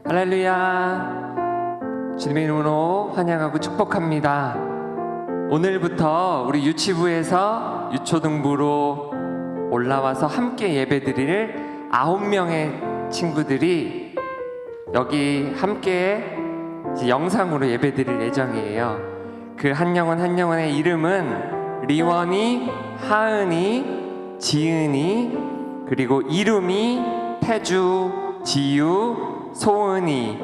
할렐루야. 주님의 이름으로 환영하고 축복합니다. 오늘부터 우리 유치부에서 유초등부로 올라와서 함께 예배드릴 9명의 친구들이 여기 함께 영상으로 예배드릴 예정이에요. 그 한 영혼 한 영혼의 이름은 리원이, 하은이, 지은이, 그리고 이름이 태주, 지유, 소은이,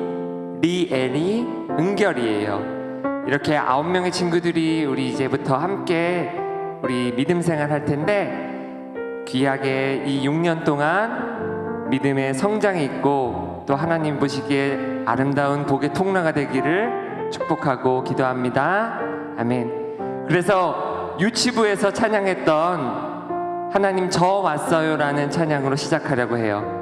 리엘이, 은결이에요. 이렇게 9명의 친구들이 우리 이제부터 함께 우리 믿음 생활 할 텐데, 귀하게 이 6년 동안 믿음의 성장이 있고 또 하나님 보시기에 아름다운 복의 통로가 되기를 축복하고 기도합니다. 아멘. 그래서 유치부에서 찬양했던 하나님 저 왔어요 라는 찬양으로 시작하려고 해요.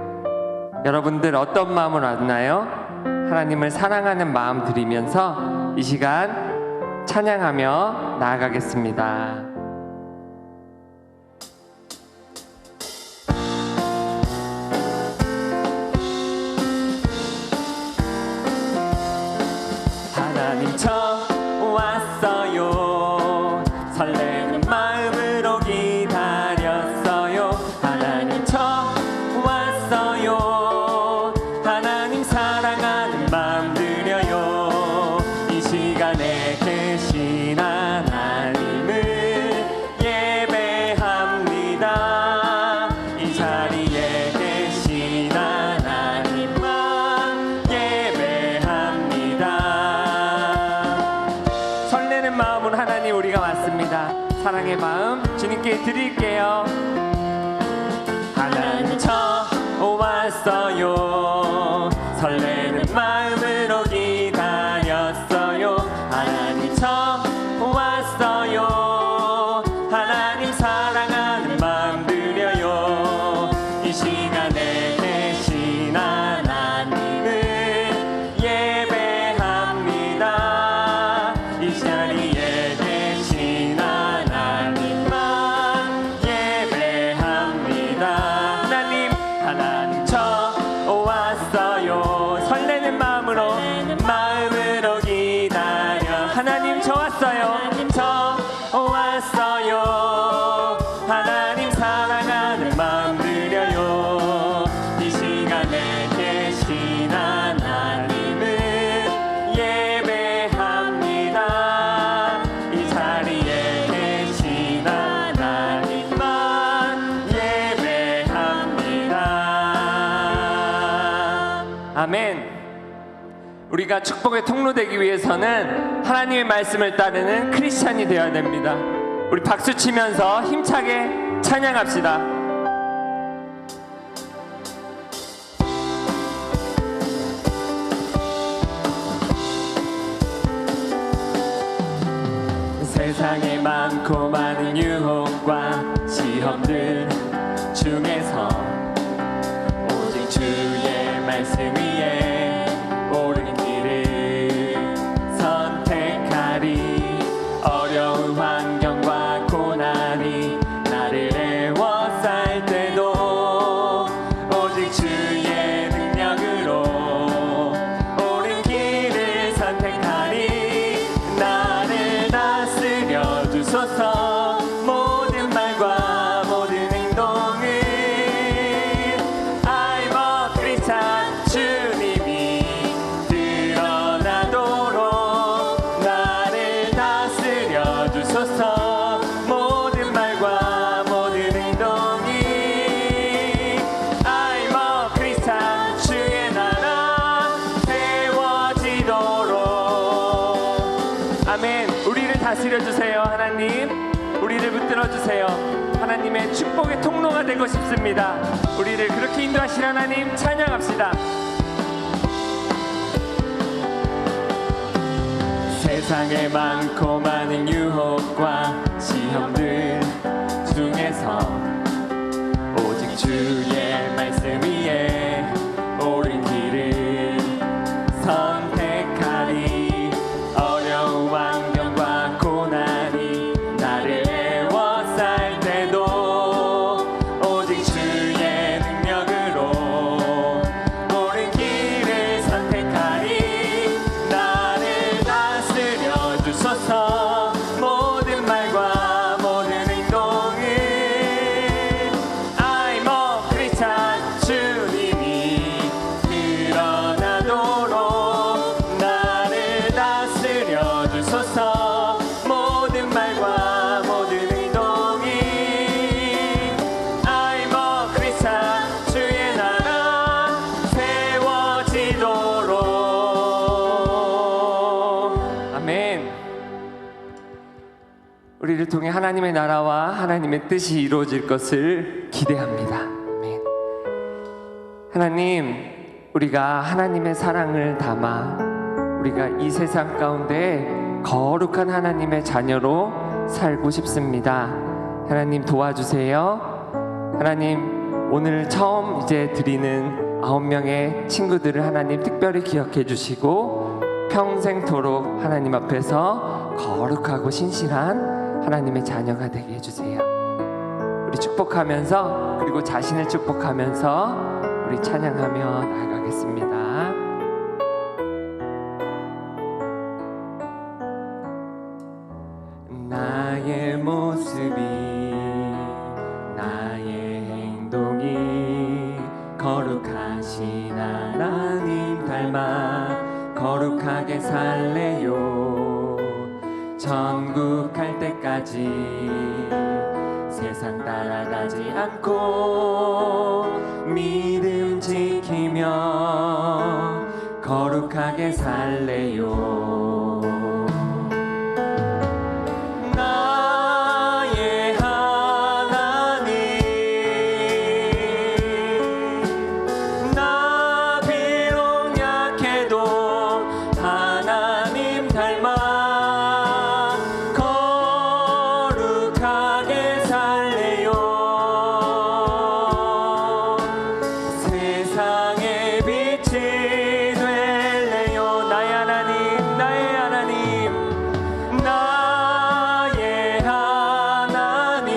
여러분들 어떤 마음으로 왔나요? 하나님을 사랑하는 마음 드리면서 이 시간 찬양하며 나아가겠습니다. 하나님 저 왔어요. 설레는 마음으로 기다렸어요. 하나님 저 왔어요. 하나님 사랑하는 마음 드려요. 이 시간에 계신 하나님을 예배합니다. 이 자리에 계신 하나님만 예배합니다. 설레는 마음으로 하나님 우리가 왔습니다. 사랑의 마음 주님께 드릴게요. 하나님 저 왔어요. 설레는 마음으로 기다렸어요. 하나님 저 왔어요. 하나님 사랑하는 마음 드려요. 이 시간에 계신 하나님을 예배합니다. 이 자리에 계신 하나님만 예배합니다. 하나님 저 왔어요. 설레는 마음으로 기다려. 하나님 저 왔어요. 저 왔어요. 하나님 사랑하는 마음 드려요. 이 시간에 계신 하나님을 예배합니다. 이 자리에 계신 하나님만 예배합니다. 아멘. 우리가 축복의 통로 되기 위해서는 하나님의 말씀을 따르는 크리스찬이 되어야 됩니다. 우리 박수 치면서 힘차게 찬양합시다. 세상에 많고 많은 유혹과 시험들 중에서 오직 주의 말씀 위에 옳은 길을 선택하리. 어려운 환경과 고난이 나를 애워쌀 때도 오직 주의 능력으로 옳은 길을 선택하리. 나를 다스려 주소서. 모든 말과 모든 행동을 I'm a Christian. 주님이 드러나도록 나를 다스려 주소서. 모든 말과 모든 행동이 I'm a Christian. 주의 나라 세워지도록. 아멘. 우리를 다스려 주세요. 하나님 우리를 붙들어 주세요. 하나님의 축복의 통로가 되고 싶습니다. 우리를 그렇게 인도하신 하나님 찬양합시다. 세상에 많고 많은 유혹과 시험들 중에서 오직 주의 말씀 위에 옳은 길을 선택하리. 어려운 환경과 고난이 나를 애워쌀 때도 오직 주의 능력으로 옳은 길을 선택하리. 우리를 통해 하나님의 나라와 하나님의 뜻이 이루어질 것을 기대합니다. 아멘. 하나님, 우리가 하나님의 사랑을 담아 우리가 이 세상 가운데 거룩한 하나님의 자녀로 살고 싶습니다. 하나님 도와주세요. 하나님, 오늘 처음 이제 드리는 9명의 친구들을 하나님 특별히 기억해 주시고 평생토록 하나님 앞에서 거룩하고 신실한 하나님의 자녀가 되게 해주세요. 우리 축복하면서, 그리고 자신을 축복하면서 우리 찬양하며 나아가겠습니다. 나의 모습이, 나의 행동이 거룩하신 하나님 닮아 거룩하게 살래요. 천국 갈 때까지 세상 따라가지 않고 믿음 지키며 거룩하게 살래요. 나의 하나님, 나 비록 약해도 하나님 닮아 거룩하게 살래요. 세상의 빛이 될래요. 나의 하나님, 나의 하나님, 나의 하나님,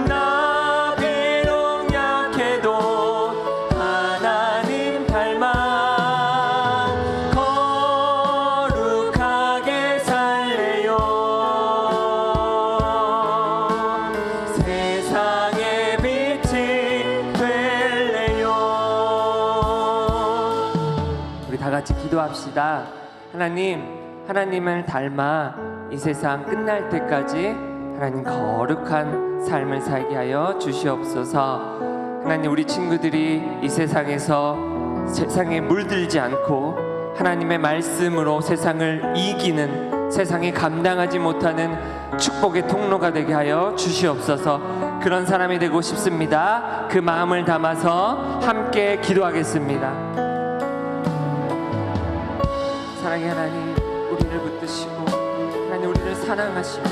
나 비록 약해도 하나님 닮아 거룩하게 살래요. 세상의 빛이 될래요. 우리 다 같이 기도합시다. 하나님을 닮아 이 세상 끝날 때까지 하나님 거룩한 삶을 살게 하여 주시옵소서. 하나님, 우리 친구들이 이 세상에서 세상에 물들지 않고 하나님의 말씀으로 세상을 이기는, 세상에 감당하지 못하는 축복의 통로가 되게 하여 주시옵소서. 그런 사람이 되고 싶습니다. 그 마음을 담아서 함께 기도하겠습니다. 사랑의 하나님, 우리를 붙드시고 하나님 우리를 사랑하시고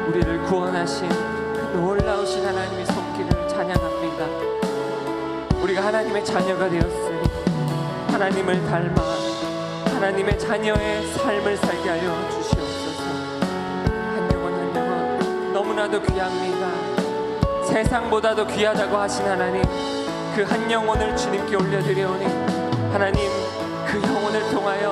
우리를 구원하신 그 놀라우신 하나님의 손길을 찬양합니다. 우리가 하나님의 자녀가 되었으니 하나님을 닮아 하나님의 자녀의 삶을 살게 하여 주시옵소서. 한 영혼 한 영혼 너무나도 귀합니다. 세상보다도 귀하다고 하신 하나님, 그 한 영혼을 주님께 올려드려오니 하나님, 그 영혼을 통하여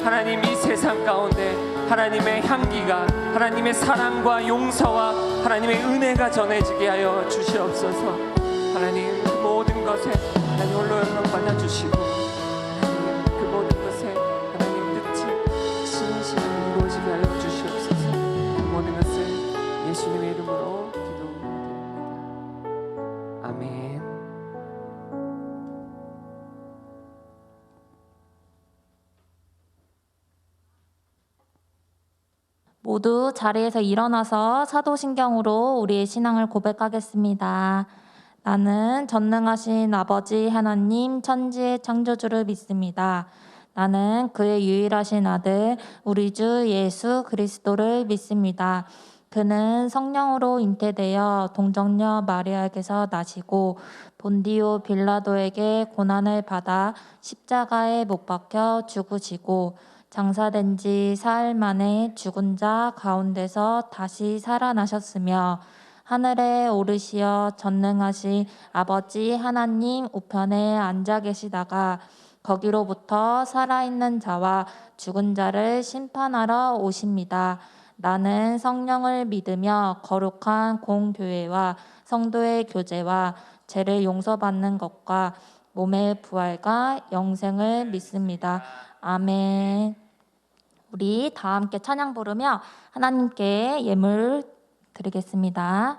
하나님 이 세상 가운데 하나님의 향기가, 하나님의 사랑과 용서와 하나님의 은혜가 전해지게 하여 주시옵소서. 하나님, 그 모든 것에 하나님 홀로 영광 받아주시고 하나님, 그 모든 것에 하나님 뜻이 신실하게 이루어지게 하여 주시옵소서. 그 모든 것을 예수님의 이름으로 기도드립니다. 아멘. 모두 자리에서 일어나서 사도신경으로 우리의 신앙을 고백하겠습니다. 나는 전능하신 아버지 하나님 천지의 창조주를 믿습니다. 나는 그의 유일하신 아들 우리 주 예수 그리스도를 믿습니다. 그는 성령으로 잉태되어 동정녀 마리아에게서 나시고 본디오 빌라도에게 고난을 받아 십자가에 못 박혀 죽으시고 장사된 지 사흘 만에 죽은 자 가운데서 다시 살아나셨으며 하늘에 오르시어 전능하신 아버지 하나님 우편에 앉아 계시다가 거기로부터 살아있는 자와 죽은 자를 심판하러 오십니다. 나는 성령을 믿으며 거룩한 공교회와 성도의 교제와 죄를 용서받는 것과 몸의 부활과 영생을 믿습니다. 아멘. 우리 다 함께 찬양 부르며 하나님께 예물 드리겠습니다.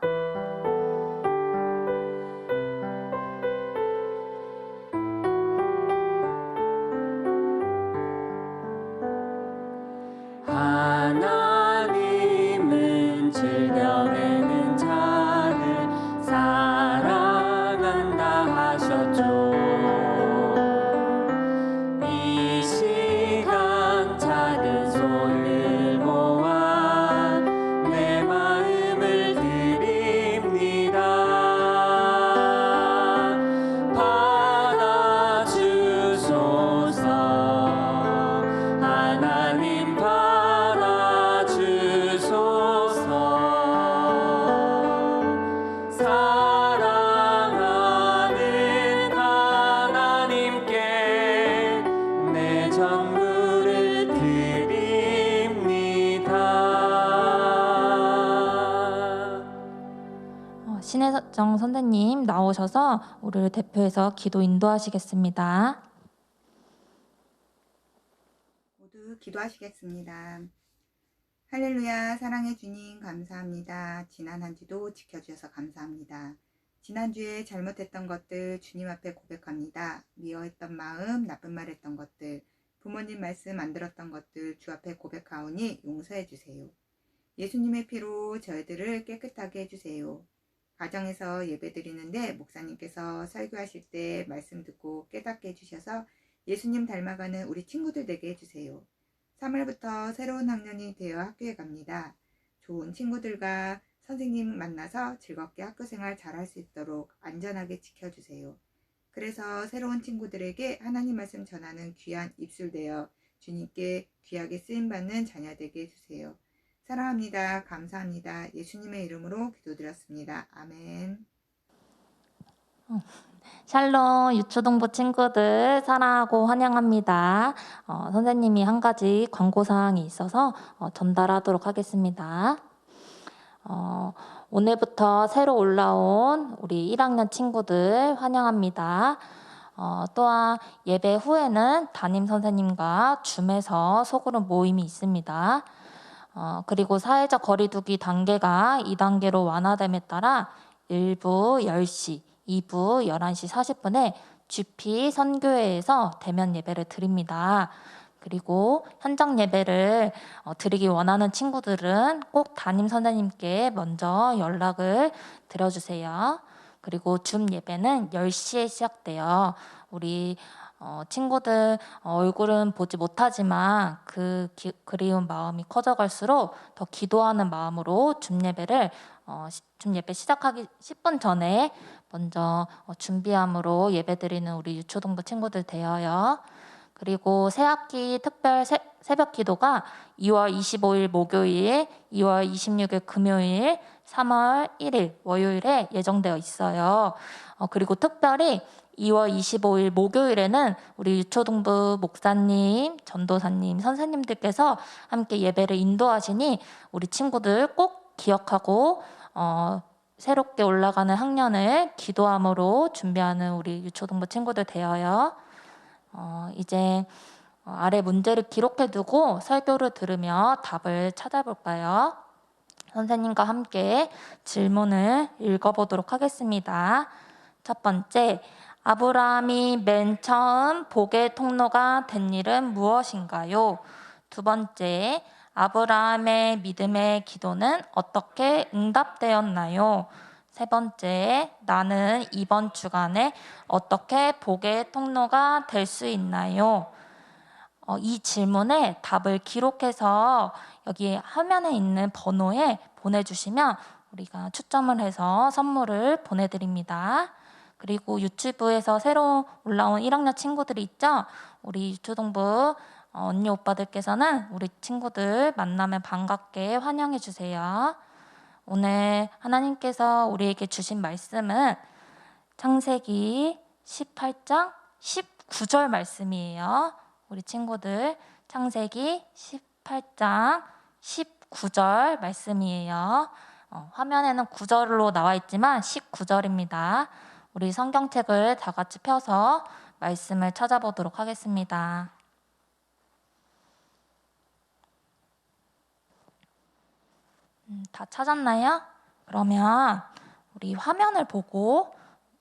하나님 신혜정 선생님 나오셔서 우리를 대표해서 기도 인도하시겠습니다. 모두 기도하시겠습니다. 할렐루야, 사랑의 주님 감사합니다. 지난 한 주도 지켜주셔서 감사합니다. 지난주에 잘못했던 것들 주님 앞에 고백합니다. 미워했던 마음, 나쁜 말 했던 것들, 부모님 말씀 안 들었던 것들 주 앞에 고백하오니 용서해 주세요. 예수님의 피로 저희들을 깨끗하게 해주세요. 가정에서 예배 드리는데 목사님께서 설교하실 때 말씀 듣고 깨닫게 해주셔서 예수님 닮아가는 우리 친구들 되게 해주세요. 3월부터 새로운 학년이 되어 학교에 갑니다. 좋은 친구들과 선생님 만나서 즐겁게 학교생활 잘할 수 있도록 안전하게 지켜주세요. 그래서 새로운 친구들에게 하나님 말씀 전하는 귀한 입술 되어 주님께 귀하게 쓰임받는 자녀 되게 해주세요. 사랑합니다. 감사합니다. 예수님의 이름으로 기도드렸습니다. 아멘. 샬롬 유초동부 친구들 사랑하고 환영합니다. 선생님이 한 가지 광고사항이 있어서 전달하도록 하겠습니다. 오늘부터 새로 올라온 우리 1학년 친구들 환영합니다. 또한 예배 후에는 담임 선생님과 줌에서 소그룹 모임이 있습니다. 그리고 사회적 거리두기 단계가 2단계로 완화됨에 따라 1부 10시, 2부 11시 40분에 GP 선교회에서 대면 예배를 드립니다. 그리고 현장 예배를 드리기 원하는 친구들은 꼭 담임 선생님께 먼저 연락을 드려주세요. 그리고 줌 예배는 10시에 시작돼요. 우리 친구들 얼굴은 보지 못하지만 그 그리운 마음이 커져갈수록 더 기도하는 마음으로 줌 예배 시작하기 10분 전에 먼저 준비함으로 예배드리는 우리 유초동부 친구들 되어요. 그리고 새학기 특별 새벽 기도가 2월 25일 목요일, 2월 26일 금요일, 3월 1일 월요일에 예정되어 있어요. 그리고 특별히 2월 25일 목요일에는 우리 유초동부 목사님, 전도사님, 선생님들께서 함께 예배를 인도하시니 우리 친구들 꼭 기억하고 새롭게 올라가는 학년을 기도함으로 준비하는 우리 유초동부 친구들 되어요. 이제 아래 문제를 기록해두고 설교를 들으며 답을 찾아볼까요? 선생님과 함께 질문을 읽어보도록 하겠습니다. 첫 번째, 아브라함이 맨 처음 복의 통로가 된 일은 무엇인가요? 두 번째, 아브라함의 믿음의 기도는 어떻게 응답되었나요? 세 번째, 나는 이번 주간에 어떻게 복의 통로가 될 수 있나요? 이 질문에 답을 기록해서 여기 화면에 있는 번호에 보내주시면 우리가 추첨을 해서 선물을 보내드립니다. 그리고 유튜브에서 새로 올라온 1학년 친구들이 있죠? 우리 유초동부 언니 오빠들께서는 우리 친구들 만나면 반갑게 환영해 주세요. 오늘 하나님께서 우리에게 주신 말씀은 창세기 18장 19절 말씀이에요. 우리 친구들 창세기 18장 19절 말씀이에요. 화면에는 9절로 나와 있지만 19절입니다. 우리 성경책을 다 같이 펴서 말씀을 찾아보도록 하겠습니다. 다 찾았나요? 그러면 우리 화면을 보고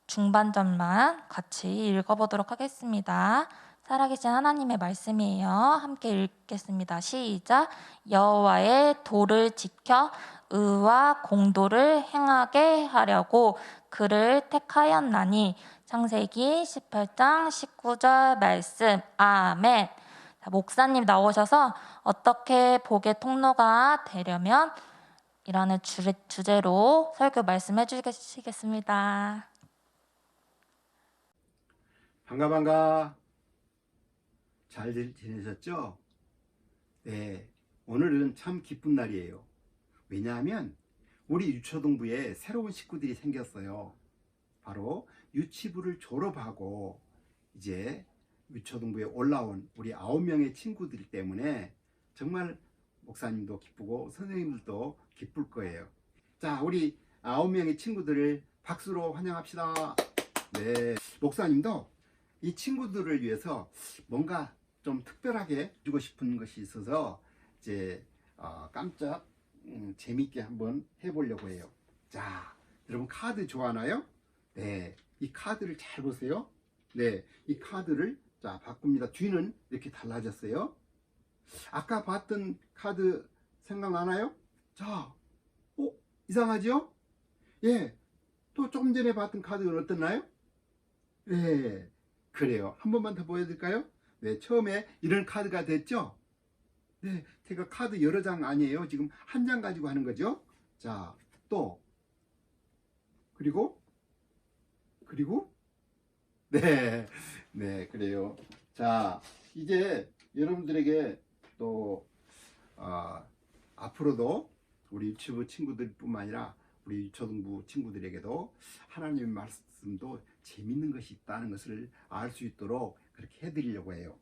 중반절만 같이 읽어보도록 하겠습니다. 살아계신 하나님의 말씀이에요. 함께 읽겠습니다. 시작. 여호와의 도를 지켜 의와 공도를 행하게 하려고 그를 택하였나니. 창세기 18장 19절 말씀. 아멘. 자, 목사님 나오셔서 어떻게 복의 통로가 되려면 이라는 주제로 설교 말씀해 주시겠습니다. 반가. 잘 지내셨죠? 네, 오늘은 참 기쁜 날이에요. 왜냐하면 우리 유초동부에 새로운 식구들이 생겼어요. 바로 유치부를 졸업하고 이제 유초동부에 올라온 우리 9명의 친구들 때문에 정말 목사님도 기쁘고 선생님들도 기쁠 거예요. 자, 우리 9명의 친구들을 박수로 환영합시다. 네, 목사님도 이 친구들을 위해서 뭔가 좀 특별하게 주고 싶은 것이 있어서 이제 깜짝 재밌게 한번 해보려고 해요. 자, 여러분 카드 좋아하나요? 네, 이 카드를 잘 보세요. 네, 이 카드를 자 바꿉니다. 뒤는 이렇게 달라졌어요. 아까 봤던 카드 생각나나요? 자, 이상하죠? 예, 또 조금 전에 봤던 카드는 어땠나요? 네, 그래요. 한 번만 더 보여드릴까요? 네, 처음에 이런 카드가 됐죠? 네, 제가 카드 여러 장 아니에요. 지금 한 장 가지고 하는 거죠. 자, 또 그리고 네, 네, 그래요. 자, 이제 여러분들에게 또 앞으로도 우리 유치부 친구들뿐만 아니라 우리 초등부 친구들에게도 하나님의 말씀도 재밌는 것이 있다는 것을 알 수 있도록 그렇게 해드리려고 해요.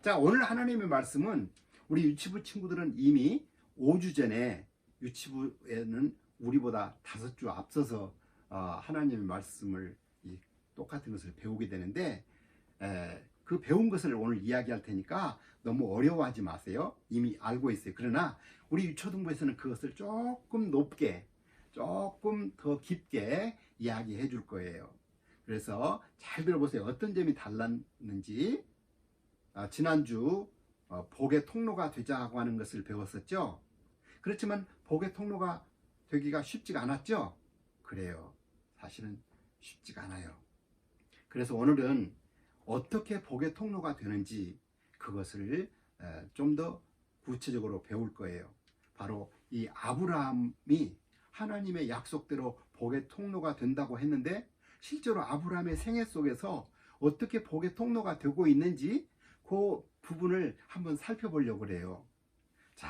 자, 오늘 하나님의 말씀은 우리 유치부 친구들은 이미 5주 전에 유치부에는 우리보다 5주 앞서서 하나님의 말씀을 똑같은 것을 배우게 되는데 그 배운 것을 오늘 이야기할 테니까 너무 어려워하지 마세요. 이미 알고 있어요. 그러나 우리 유초등부에서는 그것을 조금 높게 조금 더 깊게 이야기해 줄 거예요. 그래서 잘 들어보세요. 어떤 점이 달랐는지. 지난주 복의 통로가 되자고 하는 것을 배웠었죠. 그렇지만 복의 통로가 되기가 쉽지가 않았죠. 그래요. 사실은 쉽지가 않아요. 그래서 오늘은 어떻게 복의 통로가 되는지 그것을 좀 더 구체적으로 배울 거예요. 바로 이 아브라함이 하나님의 약속대로 복의 통로가 된다고 했는데 실제로 아브라함의 생애 속에서 어떻게 복의 통로가 되고 있는지 그 부분을 한번 살펴보려고 그래요. 자,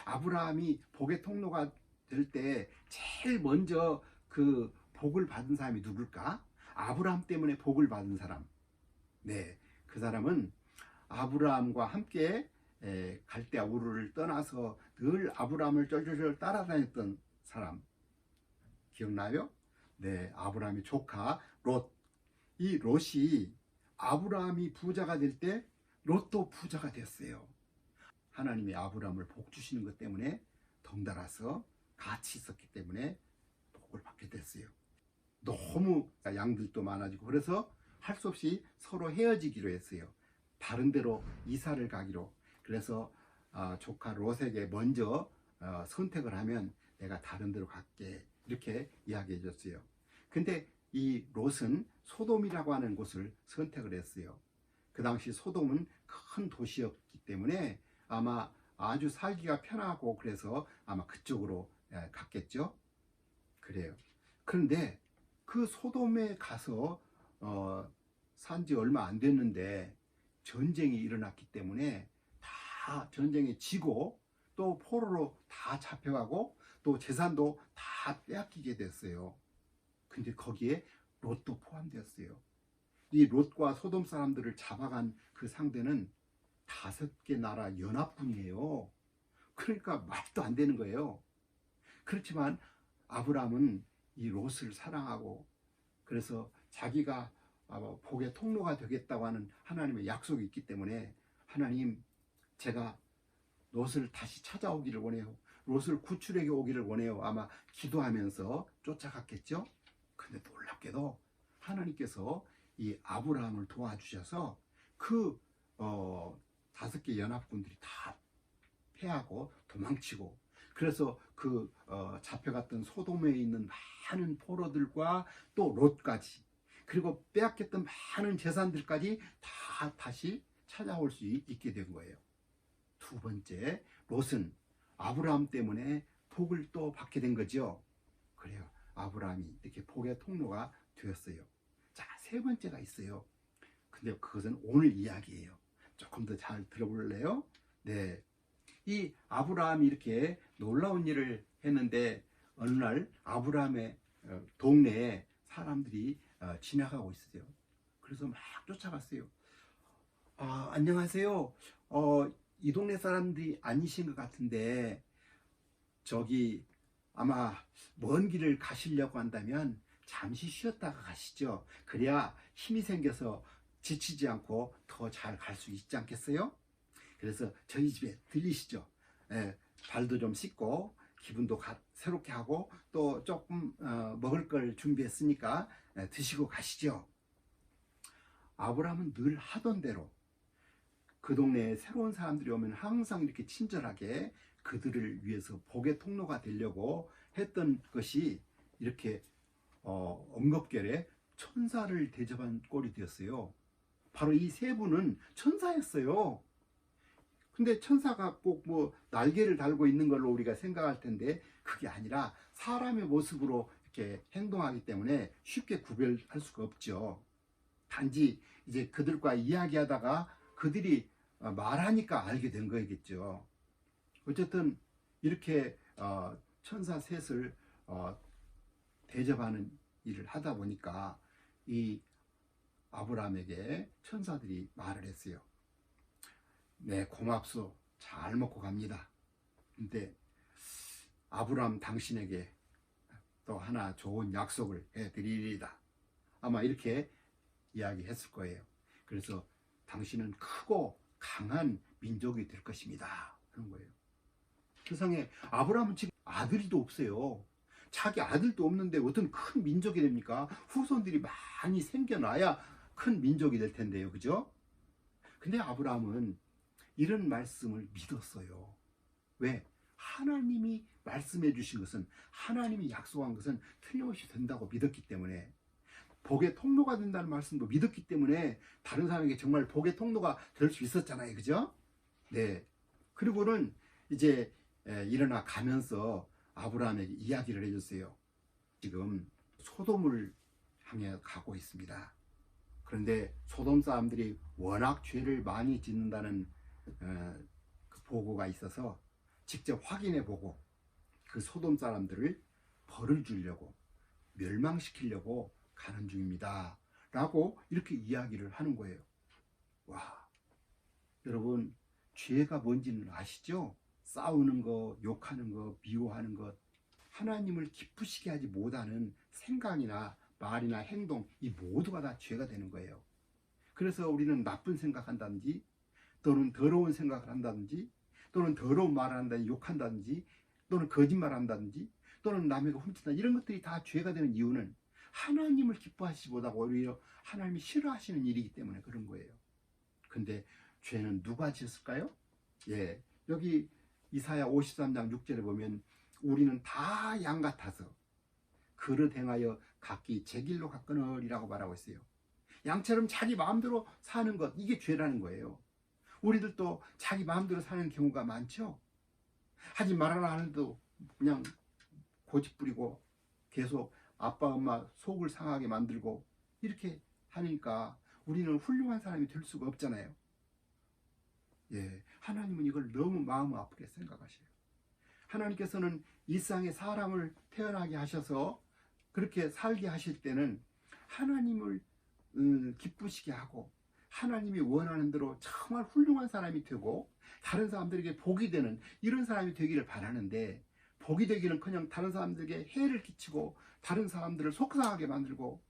아브라함이 복의 통로가 될 때 제일 먼저 그 복을 받은 사람이 누굴까? 아브라함 때문에 복을 받은 사람. 네, 그 사람은 아브라함과 함께 갈대아 우르를 떠나서 늘 아브라함을 쫄쫄쫄 따라다녔던 사람. 기억나요? 네, 아브라함의 조카 롯. 이 롯이 아브라함이 부자가 될 때 롯도 부자가 됐어요. 하나님이 아브라함을 복 주시는 것 때문에 덩달아서 같이 있었기 때문에 복을 받게 됐어요. 너무 양들도 많아지고 그래서 할 수 없이 서로 헤어지기로 했어요. 다른 데로 이사를 가기로. 그래서 조카 롯에게 먼저 선택을 하면 내가 다른 데로 갈게 이렇게 이야기해 줬어요. 근데 이 롯은 소돔이라고 하는 곳을 선택을 했어요. 그 당시 소돔은 큰 도시였기 때문에 아마 아주 살기가 편하고 그래서 아마 그쪽으로 갔겠죠. 그래요. 그런데 그 소돔에 가서 산지 얼마 안 됐는데 전쟁이 일어났기 때문에 다 전쟁에 지고 또 포로로 다 잡혀가고 또 재산도 다 빼앗기게 됐어요. 근데 거기에 롯도 포함되었어요. 이 롯과 소돔 사람들을 잡아간 그 상대는 5개 나라 연합군이에요. 그러니까 말도 안 되는 거예요. 그렇지만 아브라함은 이 롯을 사랑하고 그래서 자기가 복의 통로가 되겠다고 하는 하나님의 약속이 있기 때문에 하나님, 제가 롯을 다시 찾아오기를 원해요. 롯을 구출해 오기를 원해요. 아마 기도하면서 쫓아갔겠죠. 근데 놀랍게도 하나님께서 이 아브라함을 도와주셔서 그 5개 연합군들이 다 패하고 도망치고 그래서 그 잡혀갔던 소돔에 있는 많은 포로들과 또 롯까지 그리고 빼앗겼던 많은 재산들까지 다 다시 찾아올 수 있게 된 거예요. 두 번째, 롯은 아브라함 때문에 복을 또 받게 된 거죠. 그래요. 아브라함이 이렇게 복의 통로가 되었어요. 자, 세 번째가 있어요. 근데 그것은 오늘 이야기예요. 조금 더 잘 들어볼래요? 네. 이 아브라함이 이렇게 놀라운 일을 했는데 어느 날 아브라함의 동네에 사람들이 지나가고 있어요. 그래서 막 쫓아갔어요. 안녕하세요. 이 동네 사람들이 아니신 것 같은데 저기 아마 먼 길을 가시려고 한다면 잠시 쉬었다가 가시죠. 그래야 힘이 생겨서 지치지 않고 더 잘 갈 수 있지 않겠어요? 그래서 저희 집에 들리시죠? 예, 발도 좀 씻고 기분도 새롭게 하고 또 조금 먹을 걸 준비했으니까 드시고 가시죠. 아브라함은 늘 하던 대로 그 동네에 새로운 사람들이 오면 항상 이렇게 친절하게 그들을 위해서 복의 통로가 되려고 했던 것이 이렇게 엄겁결에 천사를 대접한 꼴이 되었어요. 바로 이 세 분은 천사였어요. 근데 천사가 꼭 뭐 날개를 달고 있는 걸로 우리가 생각할 텐데 그게 아니라 사람의 모습으로 이렇게 행동하기 때문에 쉽게 구별할 수가 없죠. 단지 이제 그들과 이야기하다가 그들이 말하니까 알게 된 거겠죠. 어쨌든 이렇게 천사 셋을 대접하는 일을 하다 보니까 이 아브라함에게 천사들이 말을 했어요. 네, 고맙소. 잘 먹고 갑니다. 근데 아브라함 당신에게 또 하나 좋은 약속을 해드리리다. 아마 이렇게 이야기했을 거예요. 그래서 당신은 크고 강한 민족이 될 것입니다. 그런 거예요. 세상에 아브라함은 지금 아들이도 없어요. 자기 아들도 없는데 어떤 큰 민족이 됩니까? 후손들이 많이 생겨나야 큰 민족이 될 텐데요. 그죠? 근데 아브라함은 이런 말씀을 믿었어요. 왜? 하나님이 말씀해 주신 것은, 하나님이 약속한 것은 틀림없이 된다고 믿었기 때문에, 복의 통로가 된다는 말씀도 믿었기 때문에 다른 사람에게 정말 복의 통로가 될 수 있었잖아요. 그죠? 네. 그리고는 이제 일어나 가면서 아브라함에게 이야기를 해줬어요. 지금 소돔을 향해 가고 있습니다. 그런데 소돔 사람들이 워낙 죄를 많이 짓는다는 그 보고가 있어서 직접 확인해 보고 그 소돔 사람들을 벌을 주려고, 멸망시키려고 가는 중입니다 라고 이렇게 이야기를 하는 거예요. 와, 여러분, 죄가 뭔지는 아시죠? 싸우는 거, 욕하는 거, 미워하는 것, 하나님을 기쁘시게 하지 못하는 생각이나 말이나 행동, 이 모두가 다 죄가 되는 거예요. 그래서 우리는 나쁜 생각한다든지, 또는 더러운 생각을 한다든지, 또는 더러운 말을 한다든지, 욕한다든지, 또는 거짓말을 한다든지, 또는 남에게 훔친다, 이런 것들이 다 죄가 되는 이유는 하나님을 기뻐하시지 못하고 오히려 하나님이 싫어하시는 일이기 때문에 그런 거예요. 근데 죄는 누가 지었을까요? 예, 여기 이사야 53장 6절에 보면 우리는 다 양 같아서 그릇 행하여 각기 제 길로 갔거늘이라고 말하고 있어요. 양처럼 자기 마음대로 사는 것, 이게 죄라는 거예요. 우리들도 자기 마음대로 사는 경우가 많죠. 하지 말아라 하는데도 그냥 고집부리고 계속 아빠 엄마 속을 상하게 만들고 이렇게 하니까 우리는 훌륭한 사람이 될 수가 없잖아요. 예, 하나님은 이걸 너무 마음 아프게 생각하셔요. 하나님께서는 일상에 사람을 태어나게 하셔서 그렇게 살게 하실 때는 하나님을 기쁘시게 하고 하나님이 원하는 대로 정말 훌륭한 사람이 되고 다른 사람들에게 복이 되는 이런 사람이 되기를 바라는데, 복이 되기는커녕 다른 사람들에게 해를 끼치고 다른 사람들을 속상하게 만들고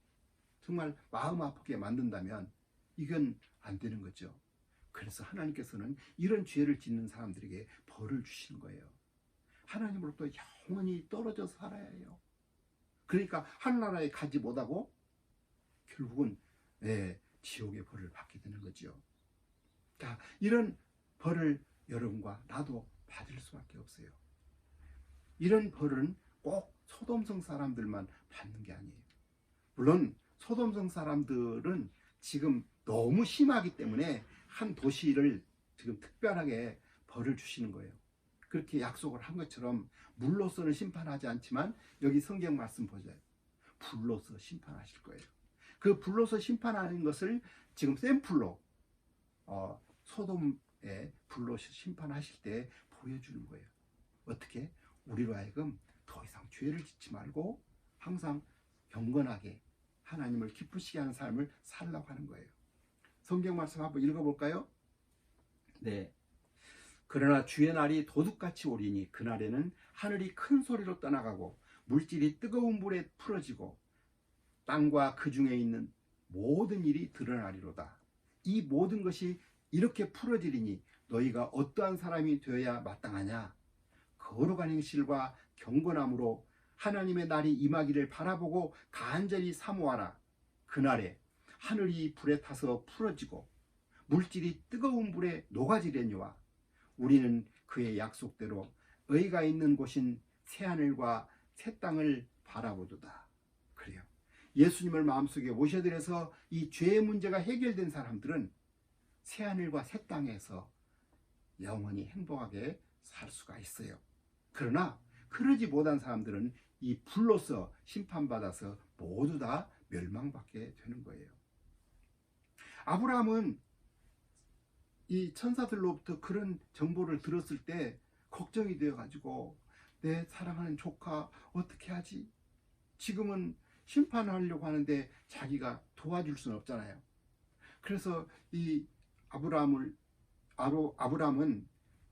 정말 마음 아프게 만든다면 이건 안 되는 거죠. 그래서 하나님께서는 이런 죄를 짓는 사람들에게 벌을 주시는 거예요. 하나님으로부터 영원히 떨어져서 살아야 해요. 그러니까 하늘나라에 가지 못하고 결국은 지옥의 벌을 받게 되는 거죠. 자, 이런 벌을 여러분과 나도 받을 수밖에 없어요. 이런 벌은 꼭 소돔성 사람들만 받는 게 아니에요. 물론 소돔성 사람들은 지금 너무 심하기 때문에 한 도시를 지금 특별하게 벌을 주시는 거예요. 그렇게 약속을 한 것처럼 물로서는 심판하지 않지만 여기 성경 말씀 보세요. 불로서 심판하실 거예요. 그 불로서 심판하는 것을 지금 샘플로 소돔에 불로서 심판하실 때 보여주는 거예요. 어떻게? 우리로 하여금 더 이상 죄를 짓지 말고 항상 경건하게 하나님을 기쁘시게 하는 삶을 살라고 하는 거예요. 성경 말씀 한번 읽어볼까요? 네, 그러나 주의 날이 도둑같이 오리니 그날에는 하늘이 큰 소리로 떠나가고 물질이 뜨거운 불에 풀어지고 땅과 그 중에 있는 모든 일이 드러나리로다. 이 모든 것이 이렇게 풀어지리니 너희가 어떠한 사람이 되어야 마땅하냐? 거룩한 행실과 경건함으로 하나님의 날이 임하기를 바라보고 간절히 사모하라. 그날에 하늘이 불에 타서 풀어지고 물질이 뜨거운 불에 녹아지려니와 우리는 그의 약속대로 의가 있는 곳인 새하늘과 새 땅을 바라보도다. 그래요. 예수님을 마음속에 모셔드려서 이 죄의 문제가 해결된 사람들은 새하늘과 새 땅에서 영원히 행복하게 살 수가 있어요. 그러나 그러지 못한 사람들은 이 불로서 심판받아서 모두 다 멸망받게 되는 거예요. 아브라함은 이 천사들로부터 그런 정보를 들었을 때 걱정이 되어가지고 내 사랑하는 조카 어떻게 하지? 지금은 심판하려고 하는데 자기가 도와줄 수는 없잖아요. 그래서 이 아브라함은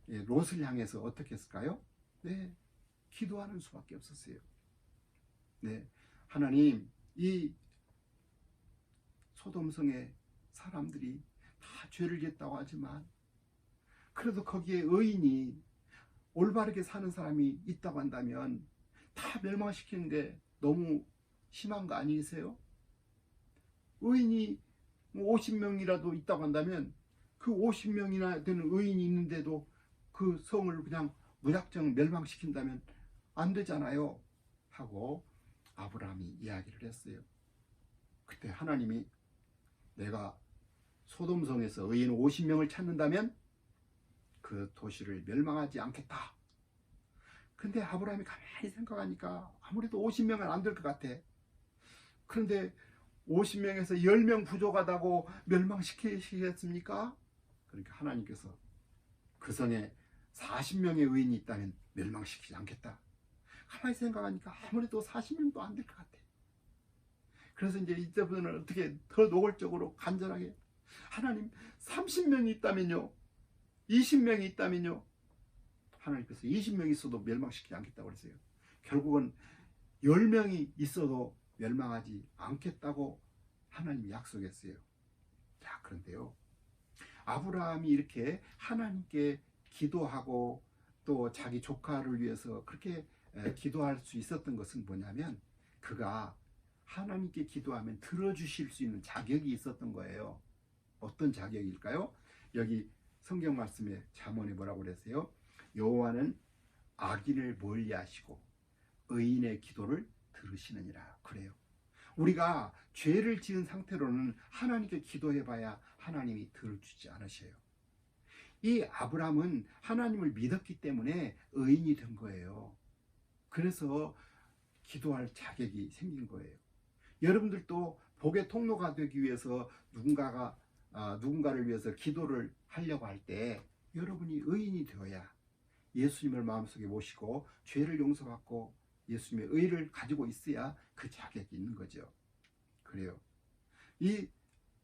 롯을 향해서 어떻게 했을까요? 네, 기도하는 수밖에 없었어요. 네, 하나님, 이 소돔성의 사람들이 다 죄를 짓다고 하지만 그래도 거기에 의인이 올바르게 사는 사람이 있다고 한다면 다 멸망시키는데 너무 심한 거 아니세요? 의인이 50명이라도 있다고 한다면 그 50명이나 되는 의인이 있는데도 그 성을 그냥 무작정 멸망시킨다면 안 되잖아요 하고 아브라함이 이야기를 했어요. 그때 하나님이 내가 소돔성에서 의인 50명을 찾는다면 그 도시를 멸망하지 않겠다. 근데 아브라함이 가만히 생각하니까 아무래도 50명은 안 될 것 같아. 그런데 50명에서 10명 부족하다고 멸망시키시겠습니까? 그러니까 하나님께서 그 성에 40명의 의인이 있다면 멸망시키지 않겠다. 가만히 생각하니까 아무래도 40명도 안 될 것 같아. 그래서 이제 이때부터는 어떻게 더 노골적으로 간절하게 하나님 30명이 있다면요, 20명이 있다면요, 하나님께서 20명이 있어도 멸망시키지 않겠다고 그랬어요. 결국은 10명이 있어도 멸망하지 않겠다고 하나님이 약속했어요. 자, 그런데요, 아브라함이 이렇게 하나님께 기도하고 또 자기 조카를 위해서 그렇게 기도할 수 있었던 것은 뭐냐면 그가 하나님께 기도하면 들어주실 수 있는 자격이 있었던 거예요. 어떤 자격일까요? 여기 성경 말씀에 잠언에 뭐라고 그랬어요? 여호와는 악인을 멀리하시고 의인의 기도를 들으시느니라. 그래요. 우리가 죄를 지은 상태로는 하나님께 기도해봐야 하나님이 들어주지 않으셔요. 이 아브라함은 하나님을 믿었기 때문에 의인이 된 거예요. 그래서 기도할 자격이 생긴 거예요. 여러분들도 복의 통로가 되기 위해서 누군가를 위해서 기도를 하려고 할 때 여러분이 의인이 되어야 예수님을 마음속에 모시고 죄를 용서받고 예수님의 의를 가지고 있어야 그 자격이 있는 거죠. 그래요. 이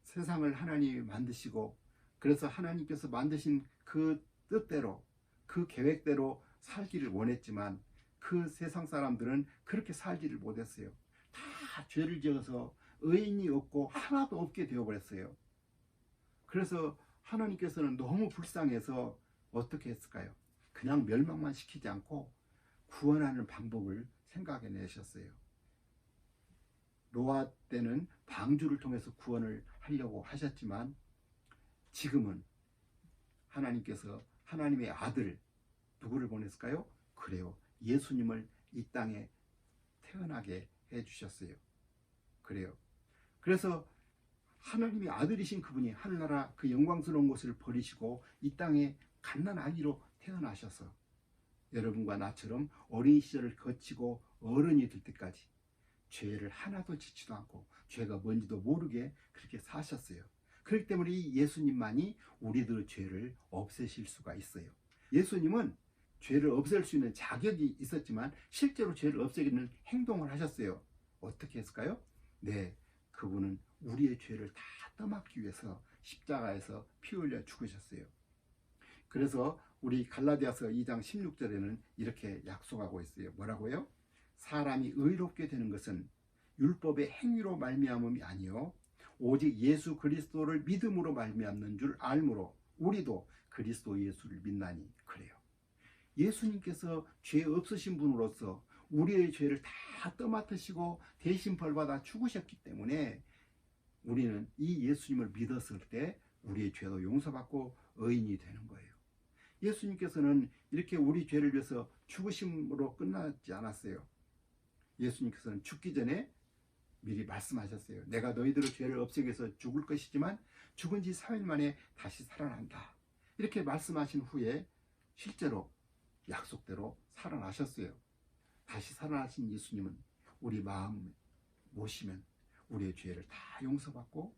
세상을 하나님이 만드시고 그래서 하나님께서 만드신 그 뜻대로 그 계획대로 살기를 원했지만 그 세상 사람들은 그렇게 살지를 못했어요. 다 죄를 지어서 의인이 없고 하나도 없게 되어버렸어요. 그래서 하나님께서는 너무 불쌍해서 어떻게 했을까요? 그냥 멸망만 시키지 않고 구원하는 방법을 생각해 내셨어요. 노아 때는 방주를 통해서 구원을 하려고 하셨지만 지금은 하나님께서 하나님의 아들 누구를 보냈을까요? 그래요. 예수님을 이 땅에 태어나게 해주셨어요. 그래요. 그래서 하나님의 아들이신 그분이 하늘나라 그 영광스러운 것을 버리시고 이 땅에 갓난아기로 태어나셔서 여러분과 나처럼 어린 시절을 거치고 어른이 될 때까지 죄를 하나도 짓지도 않고 죄가 뭔지도 모르게 그렇게 사셨어요. 그렇기 때문에 이 예수님만이 우리들의 죄를 없애실 수가 있어요. 예수님은 죄를 없앨 수 있는 자격이 있었지만 실제로 죄를 없애기는 행동을 하셨어요. 어떻게 했을까요? 네, 그분은 우리의 죄를 다 떠맡기 위해서 십자가에서 피 흘려 죽으셨어요. 그래서 우리 갈라디아서 2장 16절에는 이렇게 약속하고 있어요. 뭐라고요? 사람이 의롭게 되는 것은 율법의 행위로 말미암음이 아니요 오직 예수 그리스도를 믿음으로 말미암는 줄 알므로 우리도 그리스도 예수를 믿나니. 그래요. 예수님께서 죄 없으신 분으로서 우리의 죄를 다 떠맡으시고 대신 벌받아 죽으셨기 때문에 우리는 이 예수님을 믿었을 때 우리의 죄도 용서받고 의인이 되는 거예요. 예수님께서는 이렇게 우리 죄를 위해서 죽으심으로 끝나지 않았어요. 예수님께서는 죽기 전에 미리 말씀하셨어요. 내가 너희들의 죄를 없애기 위해서 죽을 것이지만 죽은 지 3일 만에 다시 살아난다. 이렇게 말씀하신 후에 실제로 약속대로 살아나셨어요. 다시 살아나신 예수님은 우리 마음 모시면 우리의 죄를 다 용서받고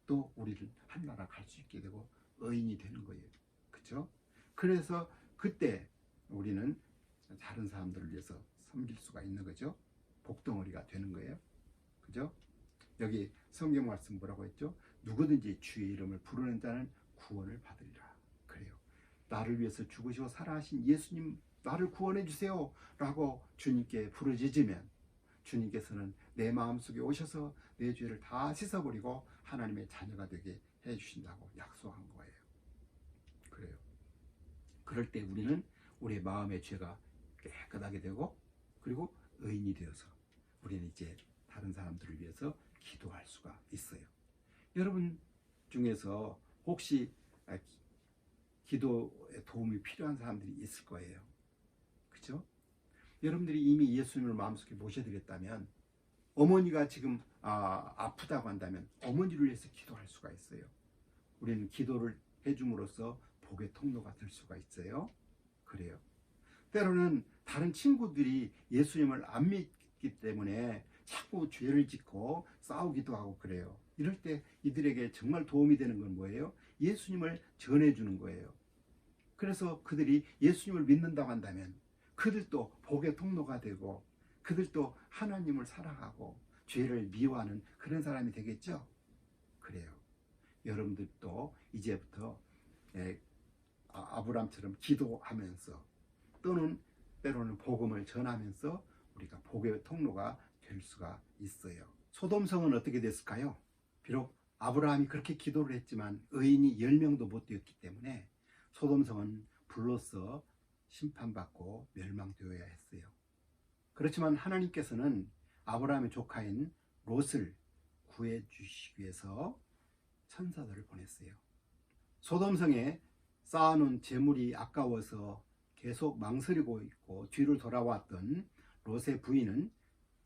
또 우리를 한나라 갈 수 있게 되고 의인이 되는 거예요. 그렇죠? 그래서 그때 우리는 다른 사람들을 위해서 섬길 수가 있는 거죠. 복덩어리가 되는 거예요. 그죠? 여기 성경 말씀 뭐라고 했죠? 누구든지 주의 이름을 부르는 자는 구원을 받으리라. 그래요. 나를 위해서 죽으시고 살아하신 예수님, 나를 구원해 주세요 라고 주님께 부르짖으면 주님께서는 내 마음속에 오셔서 내 죄를 다 씻어버리고 하나님의 자녀가 되게 해주신다고 약속한 거예요. 그래요. 그럴 때 우리는 우리의 마음의 죄가 깨끗하게 되고 그리고 의인이 되어서 우리는 이제 다른 사람들을 위해서 기도할 수가 있어요. 여러분 중에서 혹시 기도에 도움이 필요한 사람들이 있을 거예요. 그렇죠? 여러분들이 이미 예수님을 마음속에 모셔드렸다면 어머니가 지금 아프다고 한다면 어머니를 위해서 기도할 수가 있어요. 우리는 기도를 해줌으로써 복의 통로가 될 수가 있어요. 그래요. 때로는 다른 친구들이 예수님을 안 믿기 때문에 자꾸 죄를 짓고 싸우기도 하고 그래요. 이럴 때 이들에게 정말 도움이 되는 건 뭐예요? 예수님을 전해주는 거예요. 그래서 그들이 예수님을 믿는다고 한다면 그들도 복의 통로가 되고 그들도 하나님을 사랑하고 죄를 미워하는 그런 사람이 되겠죠? 그래요. 여러분들도 이제부터 아브라함처럼 기도하면서 또는 때로는 복음을 전하면서 우리가 복의 통로가 될 수가 있어요. 소돔성은 어떻게 됐을까요? 비록 아브라함이 그렇게 기도를 했지만 의인이 10명도 못 되었기 때문에 소돔성은 불로써 심판받고 멸망되어야 했어요. 그렇지만 하나님께서는 아브라함의 조카인 롯을 구해주시기 위해서 천사들을 보냈어요. 소돔성에 쌓아놓은 재물이 아까워서 계속 망설이고 있고 뒤를 돌아왔던 롯의 부인은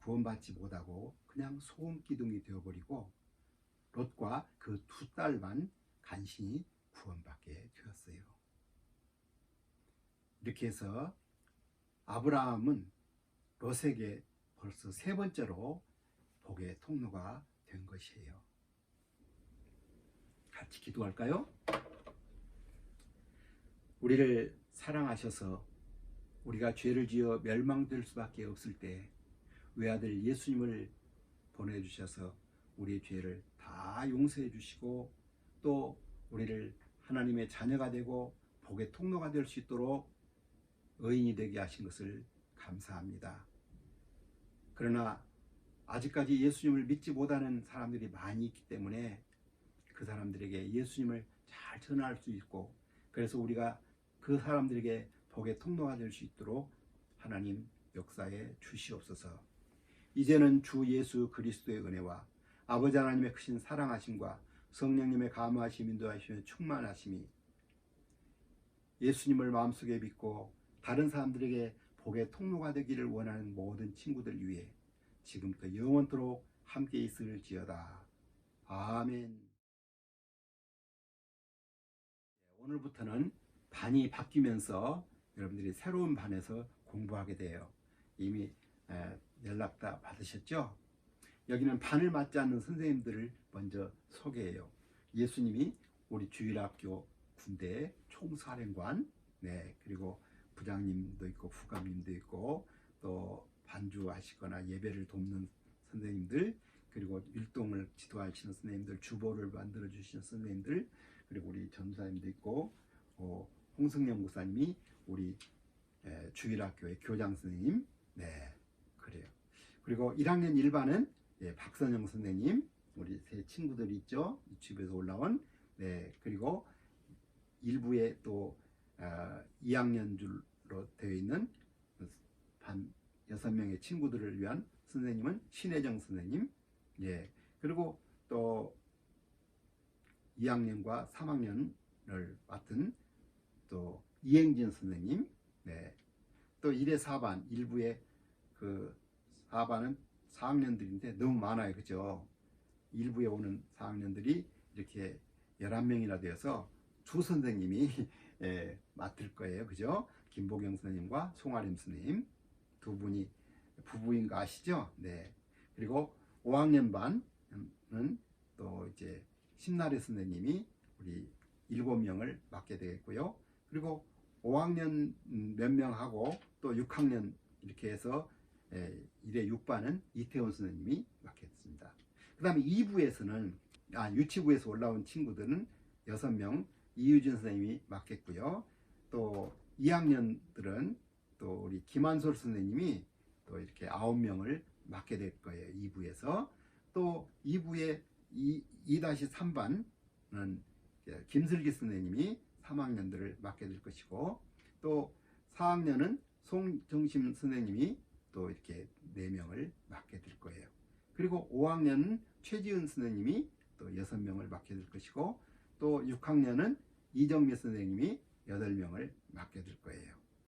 구원받지 못하고 그냥 소금기둥이 되어버리고 롯과 그 2딸만 간신히 구원받게 되었어요. 이렇게 해서 아브라함은 롯에게 벌써 3번째로 복의 통로가 된 것이에요. 같이 기도할까요? 우리를 사랑하셔서 우리가 죄를 지어 멸망될 수밖에 없을 때 외아들 예수님을 보내주셔서 우리의 죄를 다 용서해 주시고 또 우리를 하나님의 자녀가 되고 복의 통로가 될 수 있도록 의인이 되게 하신 것을 감사합니다. 그러나 아직까지 예수님을 믿지 못하는 사람들이 많이 있기 때문에 그 사람들에게 예수님을 잘 전할 수 있고 그래서 우리가 그 사람들에게 복의 통로가 될 수 있도록 하나님 역사에 주시옵소서. 이제는 주 예수 그리스도의 은혜와 아버지 하나님의 크신 사랑하심과 성령님의 감화하심 인도하심의 충만하심이 예수님을 마음속에 믿고 다른 사람들에게 복의 통로가 되기를 원하는 모든 친구들 위해 지금부터 영원토록 함께 있을지어다. 아멘. 오늘부터는 반이 바뀌면서 여러분들이 새로운 반에서 공부하게 돼요. 이미 연락 다 받으셨죠? 여기는 반을 맞지 않는 선생님들을 먼저 소개해요. 예수님이 우리 주일학교 군대 총사령관, 그리고 부장님도 있고 부감님도 있고 또 반주하시거나 예배를 돕는 선생님들, 그리고 율동을 지도하시는 선생님들, 주보를 만들어 주시는 선생님들, 그리고 우리 전도사님도 있고 홍승영 목사님이 우리 주일학교의 교장 선생님. 네, 그래요. 그리고 1학년 1반은 박선영 선생님, 우리 세 친구들 있죠, 유튜브에서 올라온. 네, 그리고 일부에 또 2학년 줄로 되어 있는 반 6명의 친구들을 위한 선생님은 신혜정 선생님. 예, 그리고 또 2학년과 3학년을 맡은 또 이행진 선생님. 네, 또 1회 4반, 일부에 그 4반은 4학년들인데 너무 많아요, 그죠? 일부에 오는 4학년들이 이렇게 11명이나 되어서 두 선생님이 맡을 거예요, 그죠? 김보경 선생님과 송아림 선생님 두 분이 부부인 거 아시죠? 네. 그리고 5학년 반은 또 이제 신나래 선생님이 우리 7명을 맡게 되겠고요. 그리고 5학년 몇 명하고 또 6학년 이렇게 해서 1회 6반은 이태원 선생님이 맡겠습니다. 그 다음에 2부에서는 유치부에서 올라온 친구들은 6명 이유진 선생님이 맡겠고요. 또 2학년들은 또 우리 김한솔 선생님이 또 이렇게 9명을 맡게 될 거예요. 2부에서. 또 2부의 2-3반은 김슬기 선생님이 3학년들을 맡게 될 것이고, 또 4학년은 송정심 선생님이 또 이렇게 4명을 맡게 될 거예요. 그리고 5학년은 최지은 선생님이 또 6명을 맡게 될 것이고, 또 6학년은 이정미 선생님이 8명을 맡게 될 거예요.